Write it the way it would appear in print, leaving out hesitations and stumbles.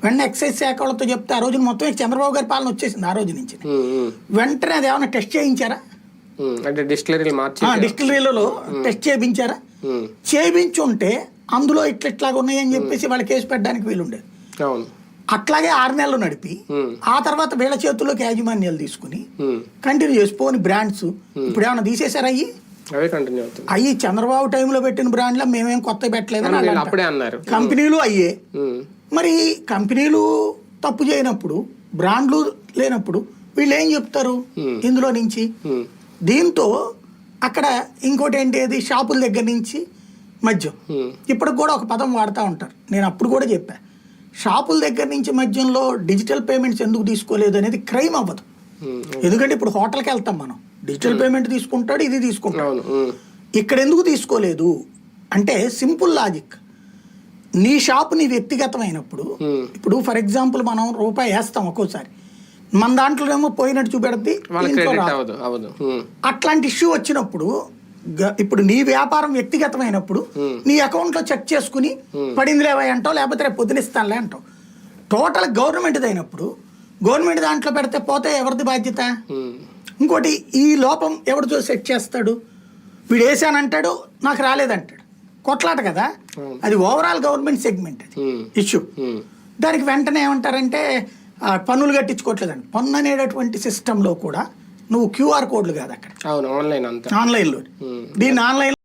వెంటనే ఎక్సైజ్ శాఖ వాళ్ళతో చెప్తే ఆ రోజున మొత్తం చంద్రబాబు గారి పాలన వచ్చేసింది ఆ రోజు నుంచి. వెంటనే అది ఏమైనా టెస్ట్ చేయించారా? అంటే డిస్టిలరీలలో టెస్ట్ చేయించారా? చేయించుంటే అందులో ఇట్లాగా ఉన్నాయని చెప్పేసి వాళ్ళ కేసు పెట్టడానికి వీలుండేది. అట్లాగే 6 నెలలు నడిపి ఆ తర్వాత వీళ్ళ చేతుల్లోకి యాజమాన్యాలు తీసుకుని కంటిన్యూ చేసిపోని బ్రాండ్స్ ఇప్పుడు ఏమైనా తీసేశారు అయ్యి చంద్రబాబు టైంలో పెట్టిన బ్రాండ్లో మేమేం కొత్త పెట్టలేదు కంపెనీలు అయ్యే. మరి కంపెనీలు తప్పు చేయనప్పుడు బ్రాండ్లు లేనప్పుడు వీళ్ళు ఏం చెప్తారు ఇందులో నుంచి? దీంతో అక్కడ ఇంకోటి ఏంటి, అది షాపుల దగ్గర నుంచి మద్యం ఇప్పటికి కూడా ఒక పదం వాడుతూ ఉంటారు. నేను అప్పుడు కూడా చెప్పా, షాపుల దగ్గర నుంచి మద్యంలో డిజిటల్ పేమెంట్స్ ఎందుకు తీసుకోలేదు అనేది క్రైమ్ అవ్వదు. ఎందుకంటే ఇప్పుడు హోటల్కి వెళ్తాం మనం, డిజిటల్ పేమెంట్ తీసుకుంటాడు, ఇది తీసుకుంటాడు. ఇక్కడ ఎందుకు తీసుకోలేదు అంటే సింపుల్ లాజిక్. నీ షాప్ నీ వ్యక్తిగతమైనప్పుడు ఇప్పుడు ఫర్ ఎగ్జాంపుల్ మనం రూపాయి వేస్తాం ఒక్కోసారి, మన దాంట్లోనేమో పోయినట్టు చూపెడితే అట్లాంటి ఇష్యూ వచ్చినప్పుడు ఇప్పుడు నీ వ్యాపారం వ్యక్తిగతమైనప్పుడు నీ అకౌంట్లో చెక్ చేసుకుని పడింది లేవా అంటావు, లేకపోతే రేపు పొద్దునిస్తానులే అంటావు. టోటల్ గవర్నమెంట్ది అయినప్పుడు గవర్నమెంట్ దాంట్లో పెడితే పోతే ఎవరిది బాధ్యత? ఇంకోటి ఈ లోపం ఎవరు సెట్ చేస్తాడు? వీడు వేసానంటాడు, నాకు రాలేదంటాడు, కొట్లాట కదా అది. ఓవరాల్ గవర్నమెంట్ సెగ్మెంట్ అది ఇష్యూ. దానికి వెంటనే ఏమంటారంటే పన్నులు కట్టించుకోవట్లేదండి. పన్ను అనేటటువంటి సిస్టంలో కూడా నువ్వు క్యూఆర్ కోడ్లు కాదు అక్కడ, ఆన్లైన్లో దీన్ని ఆన్లైన్